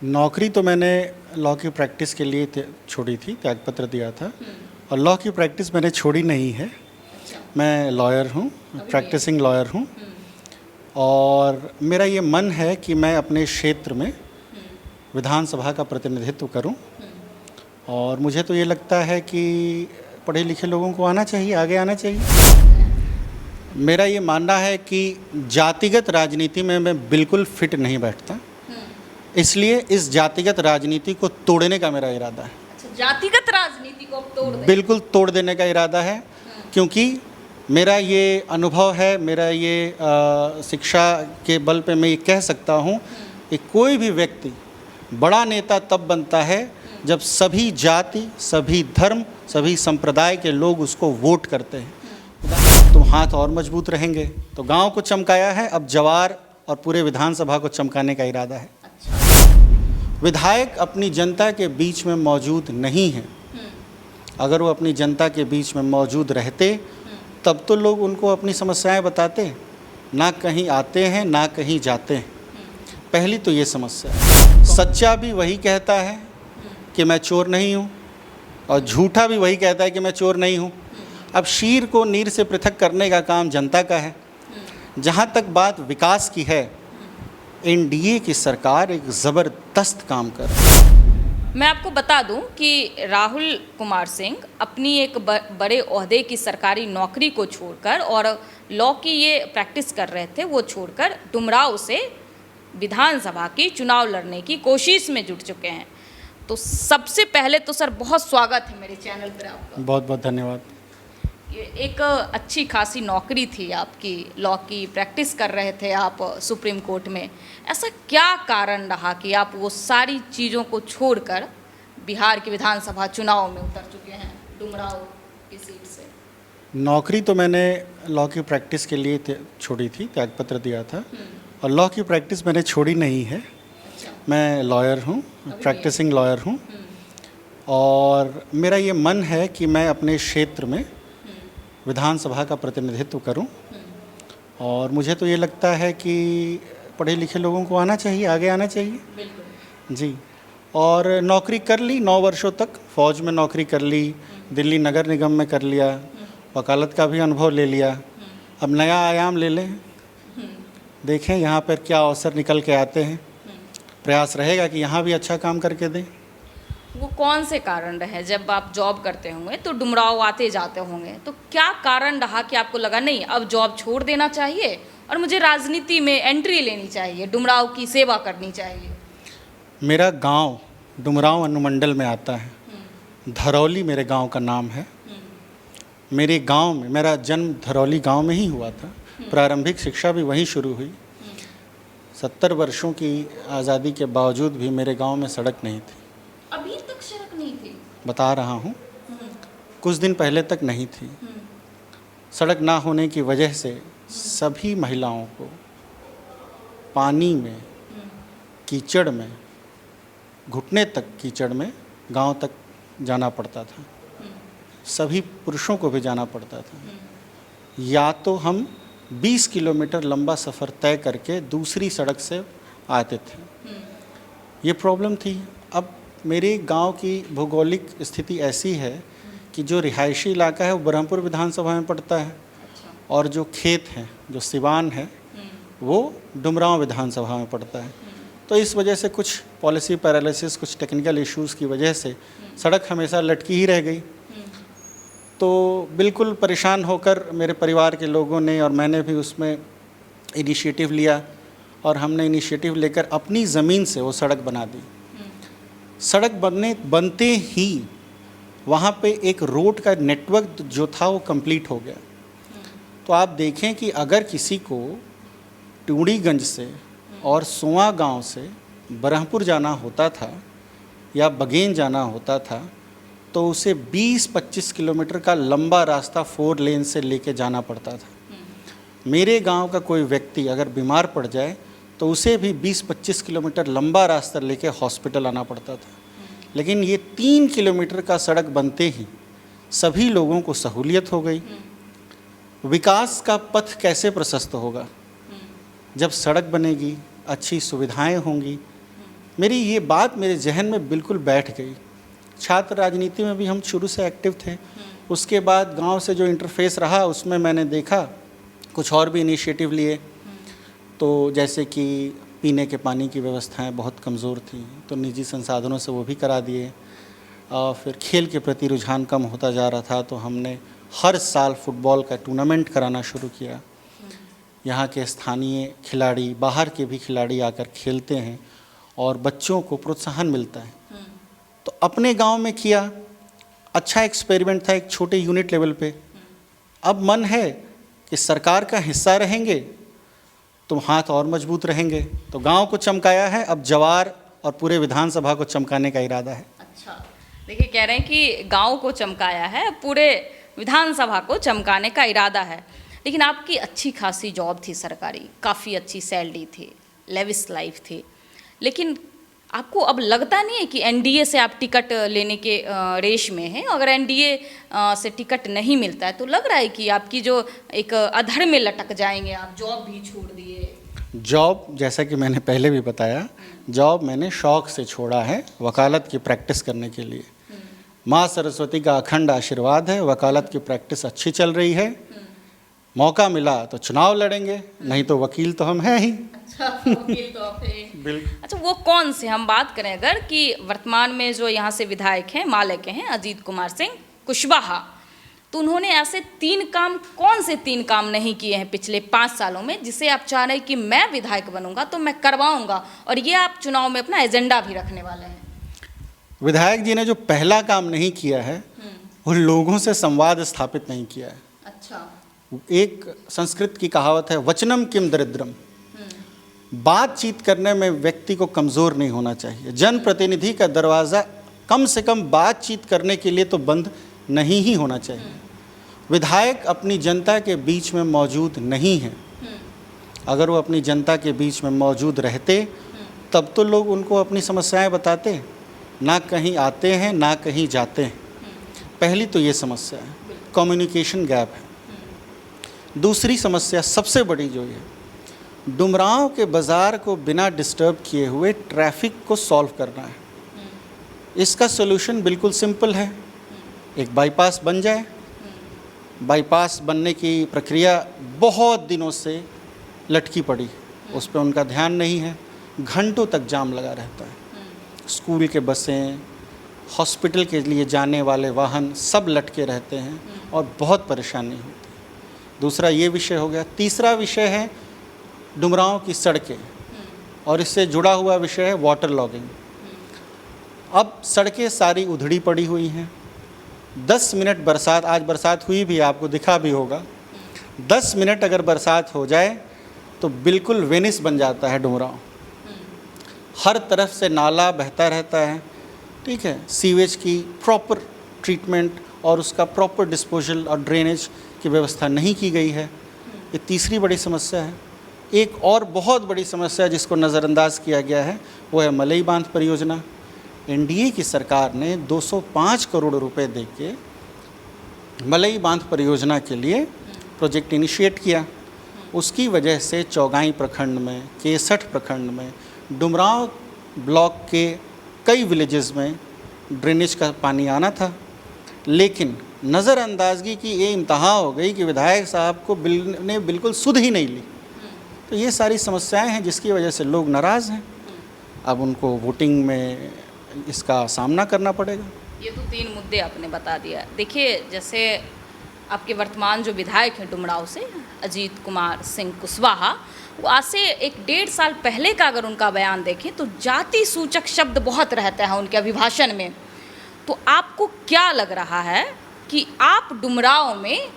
नौकरी तो मैंने लॉ की प्रैक्टिस के लिए छोड़ी थी, त्यागपत्र दिया था। और लॉ की प्रैक्टिस मैंने छोड़ी नहीं है। मैं लॉयर हूँ, प्रैक्टिसिंग लॉयर हूँ। और मेरा ये मन है कि मैं अपने क्षेत्र में विधानसभा का प्रतिनिधित्व करूं। और मुझे तो ये लगता है कि पढ़े लिखे लोगों को आना चाहिए, आगे आना चाहिए। मेरा ये मानना है कि जातिगत राजनीति में मैं बिल्कुल फिट नहीं बैठता, इसलिए इस जातिगत राजनीति को तोड़ने का मेरा इरादा है। अच्छा, जातिगत राजनीति को तोड़ दें। बिल्कुल तोड़ देने का इरादा है, क्योंकि मेरा ये अनुभव है, मेरा ये शिक्षा के बल पे मैं ये कह सकता हूँ कि कोई भी व्यक्ति बड़ा नेता तब बनता है जब सभी जाति, सभी धर्म, सभी संप्रदाय के लोग उसको वोट करते हैं। तो हाथ और मजबूत रहेंगे। तो गांव को चमकाया है, अब जवार और पूरे विधानसभा को चमकाने का इरादा है। विधायक अपनी जनता के बीच में मौजूद नहीं हैं। अगर वो अपनी जनता के बीच में मौजूद रहते तब तो लोग उनको अपनी समस्याएं बताते। ना कहीं आते हैं, ना कहीं जाते हैं। पहली तो ये समस्या है। सच्चा भी वही कहता है कि मैं चोर नहीं हूँ, और झूठा भी वही कहता है कि मैं चोर नहीं हूँ। अब शीर को नीर से पृथक करने का काम जनता का है। जहाँ तक बात विकास की है, एनडीए की सरकार एक ज़बरदस्त काम कर रही है। मैं आपको बता दूं कि राहुल कुमार सिंह अपनी एक बड़े ओहदे की सरकारी नौकरी को छोड़कर और लॉ की ये प्रैक्टिस कर रहे थे, वो छोड़कर डुमराव से विधानसभा की चुनाव लड़ने की कोशिश में जुट चुके हैं। तो सबसे पहले तो सर बहुत स्वागत है मेरे चैनल पर आपका। बहुत बहुत धन्यवाद। ये एक अच्छी खासी नौकरी थी आपकी, लॉ की प्रैक्टिस कर रहे थे आप सुप्रीम कोर्ट में। ऐसा क्या कारण रहा कि आप वो सारी चीज़ों को छोड़कर बिहार की विधानसभा चुनाव में उतर चुके हैं डुमराव की सीट से? नौकरी तो मैंने लॉ की प्रैक्टिस के लिए छोड़ी थी, त्यागपत्र दिया था। और लॉ की प्रैक्टिस मैंने छोड़ी नहीं है। मैं लॉयर हूँ, प्रैक्टिसिंग लॉयर हूँ। और मेरा ये मन है कि मैं अपने क्षेत्र में विधानसभा का प्रतिनिधित्व करूं। और मुझे तो ये लगता है कि पढ़े लिखे लोगों को आना चाहिए, आगे आना चाहिए जी। और नौकरी कर ली 9 वर्षों तक, फ़ौज में नौकरी कर ली, दिल्ली नगर निगम में कर लिया, वकालत का भी अनुभव ले लिया। अब नया आयाम ले लें, देखें यहाँ पर क्या अवसर निकल के आते हैं। प्रयास रहेगा कि यहाँ भी अच्छा काम करके दें। वो कौन से कारण रहे? जब आप जॉब करते होंगे तो डुमराव आते जाते होंगे, तो क्या कारण रहा कि आपको लगा नहीं अब जॉब छोड़ देना चाहिए और मुझे राजनीति में एंट्री लेनी चाहिए, डुमराव की सेवा करनी चाहिए? मेरा गांव डुमराव अनुमंडल में आता है। धरौली मेरे गांव का नाम है। मेरे गांव में, मेरा जन्म धरौली गांव में ही हुआ था। प्रारंभिक शिक्षा भी वहीं शुरू हुई। 70 वर्षों की आज़ादी के बावजूद भी मेरे गांव में सड़क नहीं थी। अभी तक सड़क नहीं थी? बता रहा हूँ, कुछ दिन पहले तक नहीं थी। सड़क ना होने की वजह से सभी महिलाओं को पानी में, कीचड़ में, घुटने तक कीचड़ में गांव तक जाना पड़ता था। सभी पुरुषों को भी जाना पड़ता था। या तो हम 20 किलोमीटर लंबा सफ़र तय करके दूसरी सड़क से आते थे। ये प्रॉब्लम थी। अब मेरे गांव की भौगोलिक स्थिति ऐसी है कि जो रिहायशी इलाका है वो ब्रह्मपुर विधानसभा में पड़ता है, और जो खेत हैं, जो सिवान है, वो डुमराव विधानसभा में पड़ता है। तो इस वजह से कुछ पॉलिसी पैरालिसिस, कुछ टेक्निकल इश्यूज़ की वजह से सड़क हमेशा लटकी ही रह गई। तो बिल्कुल परेशान होकर मेरे परिवार के लोगों ने और मैंने भी उसमें इनिशिएटिव लिया, और हमने इनिशिएटिव लेकर अपनी ज़मीन से वो सड़क बना दी। सड़क बनते ही वहाँ पे एक रोड का नेटवर्क जो था वो कंप्लीट हो गया। तो आप देखें कि अगर किसी को टूड़ीगंज से और सोआ गांव से ब्रह्मपुर जाना होता था या बगेन जाना होता था, तो उसे 20-25 किलोमीटर का लंबा रास्ता 4 लेन से लेके जाना पड़ता था। मेरे गांव का कोई व्यक्ति अगर बीमार पड़ जाए तो उसे भी 20-25 किलोमीटर लंबा रास्ता लेके हॉस्पिटल आना पड़ता था। लेकिन ये 3 किलोमीटर का सड़क बनते ही सभी लोगों को सहूलियत हो गई। विकास का पथ कैसे प्रशस्त होगा? जब सड़क बनेगी, अच्छी सुविधाएं होंगी, मेरी ये बात मेरे जहन में बिल्कुल बैठ गई। छात्र राजनीति में भी हम शुरू से एक्टिव थे। उसके बाद गांव से जो इंटरफेस रहा उसमें मैंने देखा कुछ और भी इनिशिएटिव लिए। तो जैसे कि पीने के पानी की व्यवस्थाएं बहुत कमज़ोर थी, तो निजी संसाधनों से वो भी करा दिए। और फिर खेल के प्रति रुझान कम होता जा रहा था, तो हमने हर साल फुटबॉल का टूर्नामेंट कराना शुरू किया। यहाँ के स्थानीय खिलाड़ी, बाहर के भी खिलाड़ी आकर खेलते हैं और बच्चों को प्रोत्साहन मिलता है। तो अपने गांव में किया, अच्छा एक्सपेरिमेंट था एक छोटे यूनिट लेवल पे। अब मन है कि सरकार का हिस्सा रहेंगे तो हाथ और मजबूत रहेंगे। तो गांव को चमकाया है, अब जवार और पूरे विधानसभा को चमकाने का इरादा है। अच्छा, देखिए कह रहे हैं कि गांव को चमकाया है, पूरे विधानसभा को चमकाने का इरादा है। लेकिन आपकी अच्छी खासी जॉब थी सरकारी, काफ़ी अच्छी सैलरी थी, लेविस लाइफ थी, लेकिन आपको अब लगता नहीं है कि एनडीए से आप टिकट लेने के रेस में हैं? अगर एनडीए से टिकट नहीं मिलता है तो लग रहा है कि आपकी जो एक अधर में लटक जाएंगे, आप जॉब भी छोड़ दिए। जॉब, जैसा कि मैंने पहले भी बताया, जॉब मैंने शौक़ से छोड़ा है वकालत की प्रैक्टिस करने के लिए। माँ सरस्वती का अखंड आशीर्वाद है, वकालत की प्रैक्टिस अच्छी चल रही है। मौका मिला तो चुनाव लड़ेंगे, नहीं तो वकील तो हम हैं ही। अच्छा, वकील तो आप हैं। अच्छा, वो कौन से हम बात करें अगर कि वर्तमान में जो यहाँ से विधायक हैं, माले के हैं, अजीत कुमार सिंह कुशवाहा, तो उन्होंने ऐसे 3 काम, कौन से 3 काम नहीं किए हैं पिछले 5 सालों में, जिसे आप चाह रहे हैं कि मैं विधायक बनूंगा तो मैं करवाऊंगा, और ये आप चुनाव में अपना एजेंडा भी रखने वाले हैं? विधायक जी ने जो पहला काम नहीं किया है, वो लोगों से संवाद स्थापित नहीं किया है। अच्छा, एक संस्कृत की कहावत है, वचनम किम दरिद्रम। बातचीत करने में व्यक्ति को कमज़ोर नहीं होना चाहिए। जनप्रतिनिधि का दरवाज़ा कम से कम बातचीत करने के लिए तो बंद नहीं ही होना चाहिए। विधायक अपनी जनता के बीच में मौजूद नहीं है। अगर वो अपनी जनता के बीच में मौजूद रहते तब तो लोग उनको अपनी समस्याएं बताते। ना कहीं आते हैं, ना कहीं जाते हैं। पहली तो ये समस्या है, कम्युनिकेशन गैप है। दूसरी समस्या सबसे बड़ी जो है, डुमरांव के बाज़ार को बिना डिस्टर्ब किए हुए ट्रैफिक को सॉल्व करना है। इसका सोल्यूशन बिल्कुल सिंपल है, एक बाईपास बन जाए। बाईपास बनने की प्रक्रिया बहुत दिनों से लटकी पड़ी, उस पर उनका ध्यान नहीं है। घंटों तक जाम लगा रहता है। स्कूल के बसें, हॉस्पिटल के लिए जाने वाले वाहन सब लटके रहते हैं और बहुत परेशानी होती है। दूसरा ये विषय हो गया। तीसरा विषय है डुमरांव की सड़कें, और इससे जुड़ा हुआ विषय है वाटर लॉगिंग। अब सड़कें सारी उधड़ी पड़ी हुई हैं। 10 मिनट बरसात, आज बरसात हुई भी, आपको दिखा भी होगा, 10 मिनट अगर बरसात हो जाए तो बिल्कुल वेनिस बन जाता है डुमरांव। हर तरफ से नाला बहता रहता है, ठीक है। सीवेज की प्रॉपर ट्रीटमेंट और उसका प्रॉपर डिस्पोजल और ड्रेनेज की व्यवस्था नहीं की गई है। ये तीसरी बड़ी समस्या है। एक और बहुत बड़ी समस्या जिसको नज़रअंदाज किया गया है वो है मलई बांध परियोजना। एनडीए की सरकार ने 205 करोड़ रुपए देके मलई बांध परियोजना के लिए प्रोजेक्ट इनिशिएट किया। उसकी वजह से चौगाई प्रखंड में, केसठ प्रखंड में, डुमरांव ब्लॉक के कई विलेजेस में ड्रेनेज का पानी आना था, लेकिन नज़रअंदाजगी की ये इंतहा हो गई कि विधायक साहब को ने बिल्कुल सुध ही नहीं ली। तो ये सारी समस्याएं हैं जिसकी वजह से लोग नाराज़ हैं। अब उनको वोटिंग में इसका सामना करना पड़ेगा। ये तो 3 मुद्दे आपने बता दिया। देखिए, जैसे आपके वर्तमान जो विधायक हैं डुमरांव से, अजीत कुमार सिंह कुशवाहा, वो आज से 1-1.5 साल पहले का अगर उनका बयान देखें तो जाति सूचक शब्द बहुत रहता है उनके अभिभाषण में। तो आपको क्या लग रहा है कि आप डुमरांव में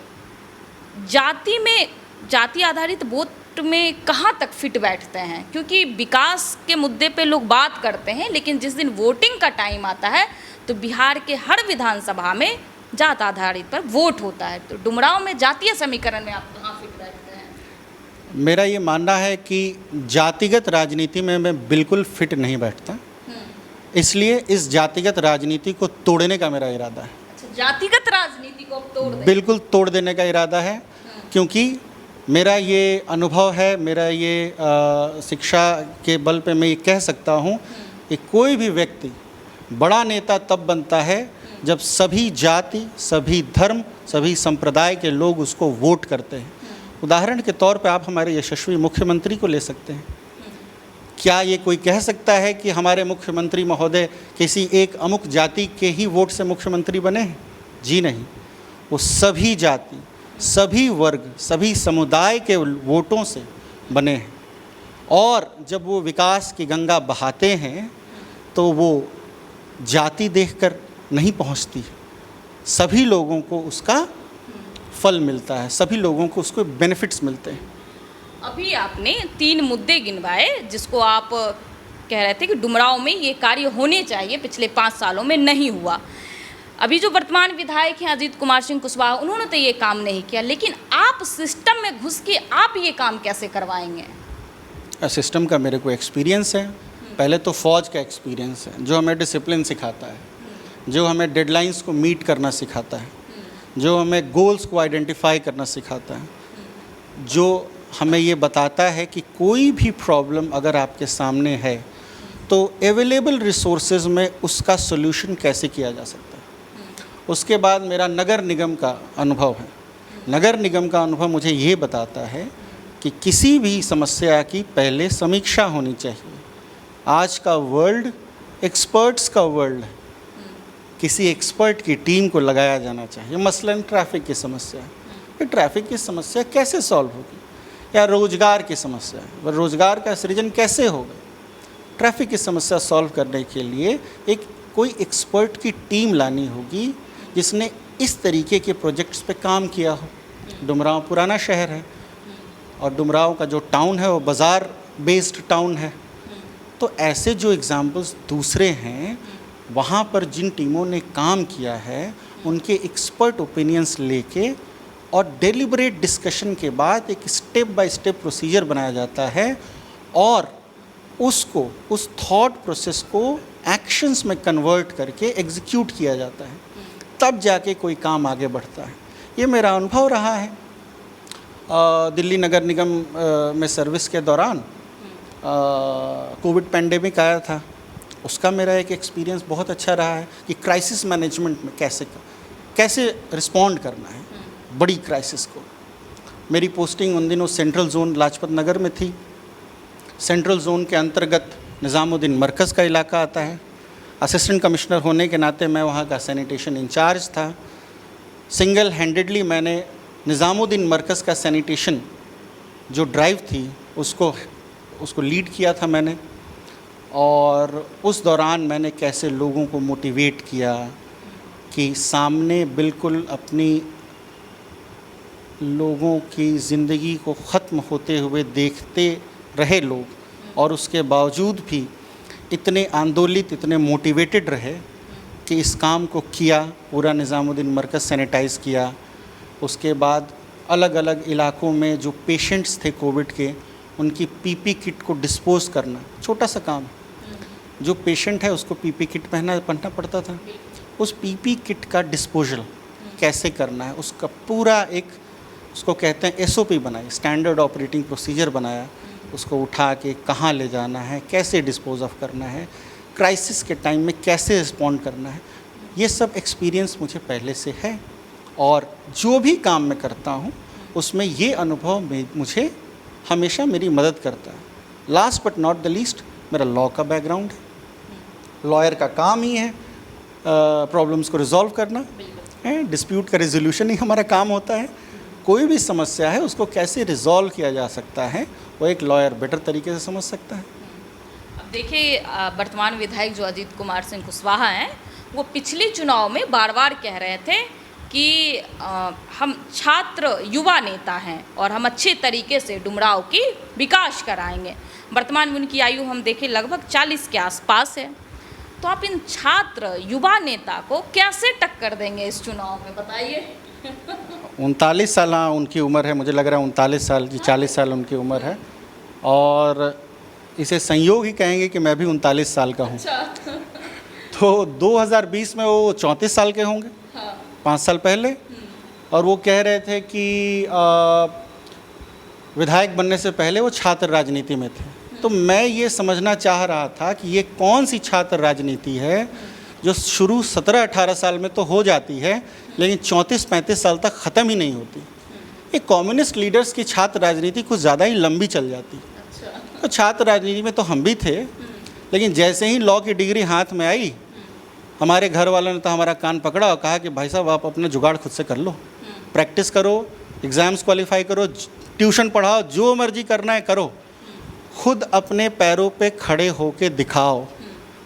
जाति आधारित वोट में कहाँ तक फिट बैठते हैं? क्योंकि विकास के मुद्दे पे लोग बात करते हैं, लेकिन जिस दिन वोटिंग का टाइम आता है तो बिहार के हर विधानसभा में जात आधारित पर वोट होता है। तो डुमरांव में जातीय समीकरण में आप कहाँ फिट बैठते हैं? मेरा ये मानना है कि जातिगत राजनीति में मैं बिल्कुल फिट नहीं बैठता। इसलिए इस जातिगत राजनीति को तोड़ने का मेरा इरादा है। अच्छा, जातिगत राजनीति को तोड़ दें? बिल्कुल तोड़ देने का इरादा है, क्योंकि मेरा ये अनुभव है, मेरा ये शिक्षा के बल पे मैं ये कह सकता हूँ कि कोई भी व्यक्ति बड़ा नेता तब बनता है जब सभी जाति, सभी धर्म, सभी संप्रदाय के लोग उसको वोट करते हैं। उदाहरण के तौर पे आप हमारे यशस्वी मुख्यमंत्री को ले सकते हैं। क्या ये कोई कह सकता है कि हमारे मुख्यमंत्री महोदय किसी एक अमुक जाति के ही वोट से मुख्यमंत्री बने हैं? जी नहीं, वो सभी जाति, सभी वर्ग, सभी समुदाय के वोटों से बने हैं। और जब वो विकास की गंगा बहाते हैं तो वो जाति देखकर नहीं पहुंचती, सभी लोगों को उसका फल मिलता है, सभी लोगों को उसको बेनिफिट्स मिलते हैं। अभी आपने 3 मुद्दे गिनवाए जिसको आप कह रहे थे कि डुमरांव में ये कार्य होने चाहिए, पिछले 5 सालों में नहीं हुआ। अभी जो वर्तमान विधायक हैं अजीत कुमार सिंह कुशवाहा, उन्होंने तो ये काम नहीं किया, लेकिन आप सिस्टम में घुस के आप ये काम कैसे करवाएंगे? सिस्टम का मेरे को एक्सपीरियंस है। पहले तो फ़ौज का एक्सपीरियंस है, जो हमें डिसिप्लिन सिखाता है, जो हमें डेडलाइंस को मीट करना सिखाता है, जो हमें गोल्स को आइडेंटिफाई करना सिखाता है, जो हमें ये बताता है कि कोई भी प्रॉब्लम अगर आपके सामने है तो अवेलेबल रिसोर्सेज में उसका सॉल्यूशन कैसे किया जा सकता है। उसके बाद मेरा नगर निगम का अनुभव है। नगर निगम का अनुभव मुझे ये बताता है कि किसी भी समस्या की पहले समीक्षा होनी चाहिए। आज का वर्ल्ड एक्सपर्ट्स का वर्ल्ड है, किसी एक्सपर्ट की टीम को लगाया जाना चाहिए। मसलन ट्रैफिक की समस्या है, ये ट्रैफिक की समस्या कैसे सॉल्व होगी, या रोज़गार की समस्या है, वह रोज़गार का सृजन कैसे होगा। ट्रैफिक की समस्या सॉल्व करने के लिए एक कोई एक्सपर्ट की टीम लानी होगी जिसने इस तरीके के प्रोजेक्ट्स पे काम किया हो। डुमरांव पुराना शहर है और डुमरांव का जो टाउन है वो बाज़ार बेस्ड टाउन है। तो ऐसे जो एग्ज़ाम्पल्स दूसरे हैं, वहाँ पर जिन टीमों ने काम किया है उनके एक्सपर्ट ओपिनियंस लेके और डेलिबरेट डिस्कशन के बाद एक स्टेप बाय स्टेप प्रोसीजर बनाया जाता है और उसको, उस थॉट प्रोसेस को एक्शंस में कन्वर्ट करके एग्जीक्यूट किया जाता है, तब जाके कोई काम आगे बढ़ता है। ये मेरा अनुभव रहा है। दिल्ली नगर निगम में सर्विस के दौरान कोविड पैंडेमिक आया था, उसका मेरा एक एक्सपीरियंस बहुत अच्छा रहा है कि क्राइसिस मैनेजमेंट में कैसे रिस्पॉन्ड करना है बड़ी क्राइसिस को। मेरी पोस्टिंग उन दिनों सेंट्रल जोन लाजपत नगर में थी। सेंट्रल जोन के अंतर्गत निज़ामुद्दीन मरकज़ का इलाका आता है। असिस्टेंट कमिश्नर होने के नाते मैं वहाँ का सैनिटेशन इंचार्ज था। सिंगल हैंडेडली मैंने निज़ामुद्दीन मरकज़ का सैनिटेशन जो ड्राइव थी उसको लीड किया था मैंने। और उस दौरान मैंने कैसे लोगों को मोटिवेट किया कि सामने बिल्कुल अपनी लोगों की ज़िंदगी को ख़त्म होते हुए देखते रहे लोग और उसके बावजूद भी इतने आंदोलित, इतने मोटिवेटेड रहे कि इस काम को किया। पूरा निज़ामुद्दीन मरकज़ सैनिटाइज़ किया। उसके बाद अलग अलग इलाकों में जो पेशेंट्स थे कोविड के, उनकी पीपी किट को डिस्पोज करना, छोटा सा काम। जो पेशेंट है उसको पीपी किट पहनना पड़ता था। उस पीपी किट का डिस्पोजल कैसे करना है, उसका पूरा एक, उसको कहते हैं एसओपी बनाई, स्टैंडर्ड ऑपरेटिंग प्रोसीजर बनाया। उसको उठा के कहाँ ले जाना है, कैसे डिस्पोज ऑफ करना है, क्राइसिस के टाइम में कैसे रिस्पॉन्ड करना है, ये सब एक्सपीरियंस मुझे पहले से है। और जो भी काम मैं करता हूँ उसमें ये अनुभव मुझे हमेशा मेरी मदद करता है। Last but not the least, मेरा लॉ का बैकग्राउंड है। लॉयर का काम ही है प्रॉब्लम्स को रिजॉल्व करना है, डिस्प्यूट का रिजोल्यूशन ही हमारा काम होता है। कोई भी समस्या है उसको कैसे रिजॉल्व किया जा सकता है वो एक लॉयर बेटर तरीके से समझ सकता है। अब देखिए, वर्तमान विधायक जो अजीत कुमार सिंह कुशवाहा हैं, वो पिछले चुनाव में बार बार कह रहे थे कि हम छात्र युवा नेता हैं और हम अच्छे तरीके से डुमरांव की विकास कराएंगे। वर्तमान में उनकी आयु हम देखें लगभग 40 के आसपास है। तो आप इन छात्र युवा नेता को कैसे टक्कर देंगे इस चुनाव में, बताइए। 39 साल उनकी उम्र है, मुझे लग रहा है 39 साल की 40 साल उनकी उम्र है। और इसे संयोग ही कहेंगे कि मैं भी 39 साल का हूँ। तो 2020 में वो 34 साल के होंगे, 5 साल पहले। और वो कह रहे थे कि विधायक बनने से पहले वो छात्र राजनीति में थे। तो मैं ये समझना चाह रहा था कि ये कौन सी छात्र राजनीति है जो शुरू 17-18 साल में तो हो जाती है, लेकिन 34-35 साल तक ख़त्म ही नहीं होती। ये कम्युनिस्ट लीडर्स की छात्र राजनीति कुछ ज़्यादा ही लंबी चल जाती। तो छात्र राजनीति में तो हम भी थे, लेकिन जैसे ही लॉ की डिग्री हाथ में आई, हमारे घर वालों ने तो हमारा कान पकड़ा और कहा कि भाई साहब आप अपना जुगाड़ खुद से कर लो, प्रैक्टिस करो, एग्ज़ाम्स क्वालिफाई करो, ट्यूशन पढ़ाओ, जो मर्जी करना है करो, खुद अपने पैरों पे खड़े होके दिखाओ,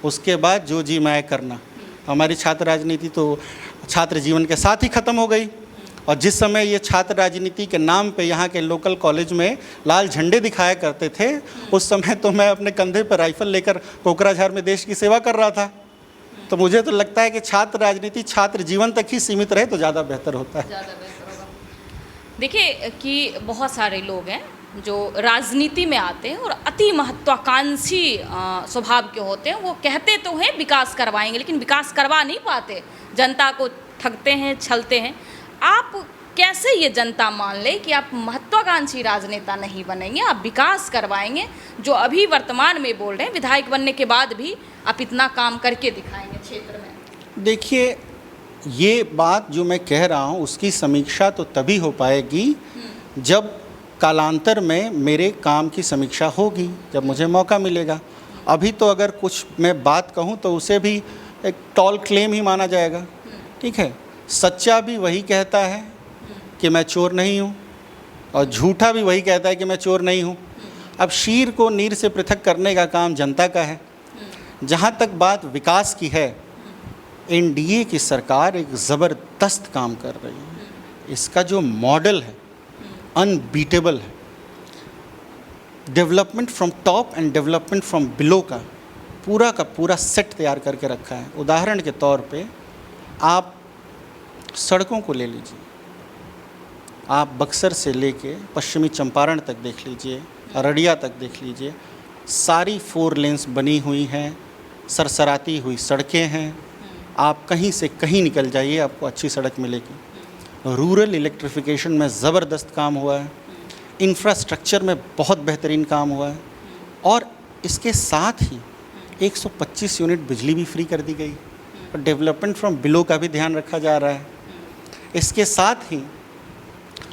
उसके बाद जो जी मैं करना। हमारी छात्र राजनीति तो छात्र जीवन के साथ ही ख़त्म हो गई। और जिस समय ये छात्र राजनीति के नाम पे यहाँ के लोकल कॉलेज में लाल झंडे दिखाया करते थे, उस समय तो मैं अपने कंधे पर राइफल लेकर कोकराझार में देश की सेवा कर रहा था। तो मुझे तो लगता है कि छात्र राजनीति छात्र जीवन तक ही सीमित रहे तो ज़्यादा बेहतर होता है। ज़्यादा बेहतर होगा। देखिए कि बहुत सारे लोग हैं जो राजनीति में आते हैं और अति महत्वाकांक्षी स्वभाव के होते हैं। वो कहते तो हैं विकास करवाएंगे, लेकिन विकास करवा नहीं पाते, जनता को ठगते हैं, छलते हैं। आप कैसे ये जनता मान ले कि आप महत्वाकांक्षी राजनेता नहीं बनेंगे, आप विकास करवाएंगे, जो अभी वर्तमान में बोल रहे हैं, विधायक बनने के बाद भी आप इतना काम करके दिखाएंगे क्षेत्र में? देखिए, ये बात जो मैं कह रहा हूँ उसकी समीक्षा तो तभी हो पाएगी जब कालांतर में मेरे काम की समीक्षा होगी, जब मुझे मौका मिलेगा। अभी तो अगर कुछ मैं बात कहूँ तो उसे भी एक टॉल क्लेम ही माना जाएगा। ठीक है, सच्चा भी वही कहता है कि मैं चोर नहीं हूँ, और झूठा भी वही कहता है कि मैं चोर नहीं हूँ। अब शीर को नीर से पृथक करने का काम जनता का है। जहाँ तक बात विकास की है, एनडीए की सरकार एक ज़बरदस्त काम कर रही है। इसका जो मॉडल है अनबीटेबल है। Development from top and development from below का पूरा सेट तैयार करके रखा है। उदाहरण के तौर पे आप सड़कों को ले लीजिए, आप बक्सर से लेके पश्चिमी चंपारण तक देख लीजिए, अररिया तक देख लीजिए, सारी 4 लेन्स बनी हुई हैं, सरसराती हुई सड़कें हैं। आप कहीं से कहीं निकल जाइए, आपको अच्छी सड़क मिलेगी। रूरल इलेक्ट्रिफिकेशन में ज़बरदस्त काम हुआ है, इंफ्रास्ट्रक्चर में बहुत बेहतरीन काम हुआ है, और इसके साथ ही 125 यूनिट बिजली भी फ्री कर दी गई, और डेवलपमेंट फ्रॉम बिलो का भी ध्यान रखा जा रहा है। इसके साथ ही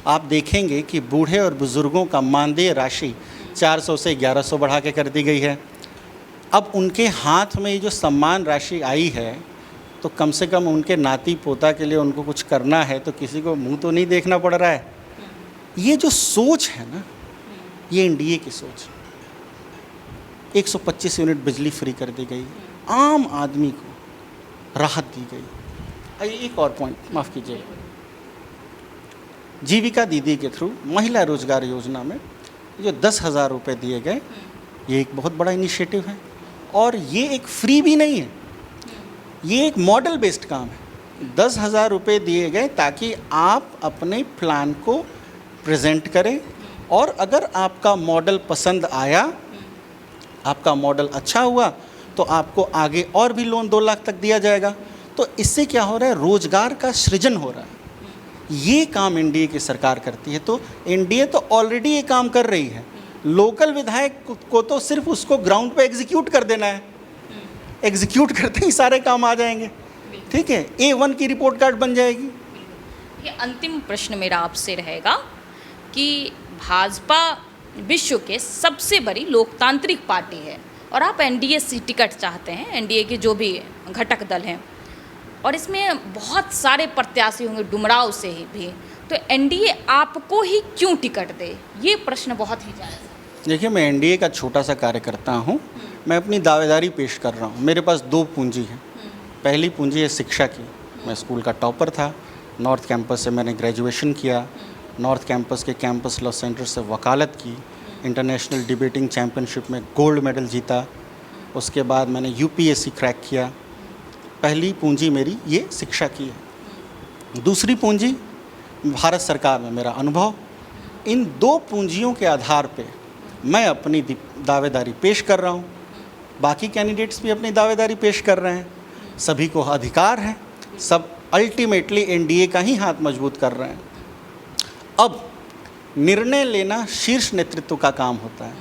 आप देखेंगे कि बूढ़े और बुज़ुर्गों का मानदेय राशि 400 से 1100 बढ़ा के कर दी गई है। अब उनके हाथ में ये जो सम्मान राशि आई है, तो कम से कम उनके नाती पोता के लिए उनको कुछ करना है तो किसी को मुंह तो नहीं देखना पड़ रहा है। ये जो सोच है ना, ये एनडीए की सोच। 125 यूनिट बिजली फ्री कर दी गई, आम आदमी को राहत दी गई। एक और पॉइंट, माफ़ कीजिए, जीविका दीदी के थ्रू महिला रोजगार योजना में जो 10,000 रुपये दिए गए, ये एक बहुत बड़ा इनिशिएटिव है। और ये एक फ्री भी नहीं है, ये एक मॉडल बेस्ड काम है। 10,000 रुपये दिए गए ताकि आप अपने प्लान को प्रेजेंट करें, और अगर आपका मॉडल पसंद आया, आपका मॉडल अच्छा हुआ, तो आपको आगे और भी लोन 2 लाख तक दिया जाएगा। तो इससे क्या हो रहा है, रोजगार का सृजन हो रहा है। ये काम एनडीए की सरकार करती है। तो एनडीए तो ऑलरेडी ये काम कर रही है। लोकल विधायक को तो सिर्फ उसको ग्राउंड पे एग्जीक्यूट कर देना है, एग्जीक्यूट करते ही सारे काम आ जाएंगे। ठीक है, A1 की रिपोर्ट कार्ड बन जाएगी। ये अंतिम प्रश्न मेरा आपसे रहेगा कि भाजपा विश्व के सबसे बड़ी लोकतांत्रिक पार्टी है, और आप एनडीए से टिकट चाहते हैं, एनडीए के जो भी घटक दल हैं, और इसमें बहुत सारे प्रत्याशी होंगे डुमराव से ही भी, तो एनडीए आपको ही क्यों टिकट दे? ये प्रश्न बहुत ही जायज़ है। देखिए, मैं एनडीए का छोटा सा कार्यकर्ता हूँ। मैं अपनी दावेदारी पेश कर रहा हूँ। मेरे पास 2 पूंजी हैं। पहली पूंजी है शिक्षा की। मैं स्कूल का टॉपर था, नॉर्थ कैंपस से मैंने ग्रेजुएशन किया, नॉर्थ कैंपस के कैंपस लॉ सेंटर से वकालत की, इंटरनेशनल डिबेटिंग चैम्पियनशिप में गोल्ड मेडल जीता। उसके बाद मैंने यूपीएससी क्रैक किया। पहली पूंजी मेरी ये शिक्षा की है। दूसरी पूंजी भारत सरकार में मेरा अनुभव। इन 2 पूंजियों के आधार पे मैं अपनी दावेदारी पेश कर रहा हूँ। बाकी कैंडिडेट्स भी अपनी दावेदारी पेश कर रहे हैं। सभी को अधिकार है, सब अल्टीमेटली एनडीए का ही हाथ मजबूत कर रहे हैं। अब निर्णय लेना शीर्ष नेतृत्व का काम होता है।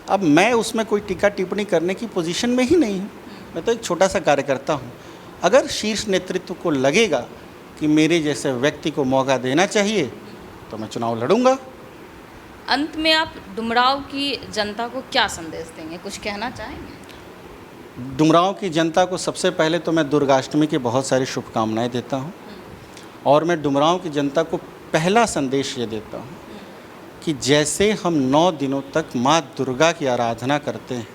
अब मैं उसमें कोई टीका टिप्पणी करने की पोजीशन में ही नहीं हूँ। मैं तो एक छोटा सा कार्यकर्ता हूँ। अगर शीर्ष नेतृत्व को लगेगा कि मेरे जैसे व्यक्ति को मौका देना चाहिए तो मैं चुनाव लड़ूंगा। अंत में आप डुमरांव की जनता को क्या संदेश देंगे, कुछ कहना चाहेंगे? डुमरांव की जनता को सबसे पहले तो मैं दुर्गाष्टमी की बहुत सारी शुभकामनाएं देता हूं और मैं डुमरांव की जनता को पहला संदेश ये देता हूं कि जैसे हम 9 दिनों तक माँ दुर्गा की आराधना करते हैं,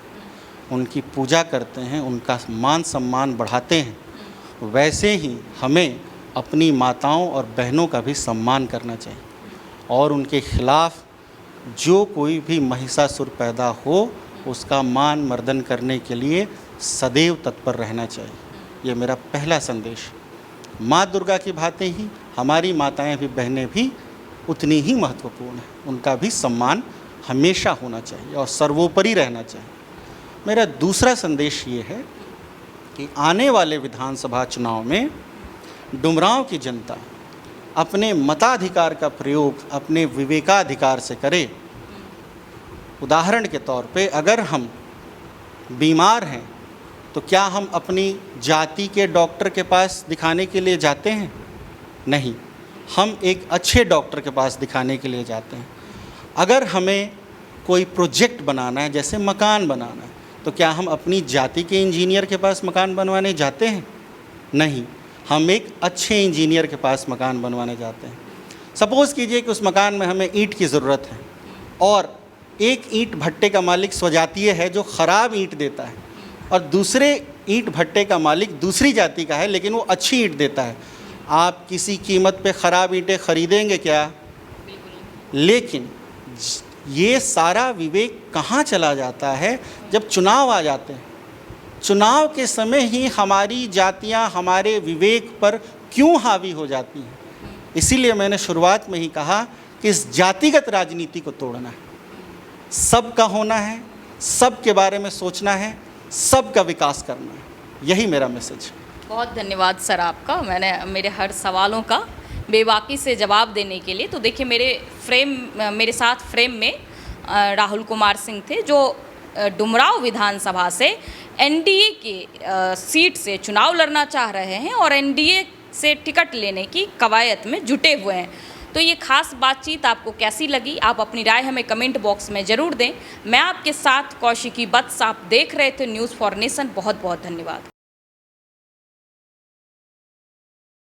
उनकी पूजा करते हैं, उनका मान सम्मान बढ़ाते हैं, वैसे ही हमें अपनी माताओं और बहनों का भी सम्मान करना चाहिए और उनके खिलाफ़ जो कोई भी महिषासुर पैदा हो उसका मान मर्दन करने के लिए सदैव तत्पर रहना चाहिए। ये मेरा पहला संदेश। माँ दुर्गा की भांति ही हमारी माताएं भी, बहनें भी उतनी ही महत्वपूर्ण हैं, उनका भी सम्मान हमेशा होना चाहिए और सर्वोपरि रहना चाहिए। मेरा दूसरा संदेश ये है कि आने वाले विधानसभा चुनाव में डुमरांव की जनता अपने मताधिकार का प्रयोग अपने विवेकाधिकार से करे। उदाहरण के तौर पे अगर हम बीमार हैं तो क्या हम अपनी जाति के डॉक्टर के पास दिखाने के लिए जाते हैं? नहीं, हम एक अच्छे डॉक्टर के पास दिखाने के लिए जाते हैं। अगर हमें कोई प्रोजेक्ट बनाना है, जैसे मकान बनाना है, तो क्या हम अपनी जाति के इंजीनियर के पास मकान बनवाने जाते हैं? नहीं, हम एक अच्छे इंजीनियर के पास मकान बनवाने जाते हैं। सपोज़ कीजिए कि उस मकान में हमें ईंट की ज़रूरत है और एक ईंट भट्टे का मालिक स्वजातीय है जो ख़राब ईंट देता है और दूसरे ईंट भट्टे का मालिक दूसरी जाति का है लेकिन वो अच्छी ईंट देता है। आप किसी कीमत पे ख़राब ईंटें ख़रीदेंगे क्या? लेकिन ये सारा विवेक कहाँ चला जाता है? जब चुनाव आ जाते हैं। चुनाव के समय ही हमारी जातियाँ हमारे विवेक पर क्यों हावी हो जाती हैं? इसीलिए मैंने शुरुआत में ही कहा कि इस जातिगत राजनीति को तोड़ना है, सबका होना है, सबके बारे में सोचना है, सबका विकास करना है। यही मेरा मैसेज है। बहुत धन्यवाद सर आपका, मैंने मेरे हर सवालों का बेबाकी से जवाब देने के लिए। तो देखिए मेरे साथ फ्रेम में राहुल कुमार सिंह थे जो डुमरांव विधानसभा से एनडीए की सीट से चुनाव लड़ना चाह रहे हैं और एनडीए से टिकट लेने की कवायद में जुटे हुए हैं। तो ये खास बातचीत आपको कैसी लगी? आप अपनी राय हमें कमेंट बॉक्स में ज़रूर दें। मैं आपके साथ कौशिकी बत्स, आप देख रहे थे न्यूज़ फॉर नेशन। बहुत बहुत धन्यवाद।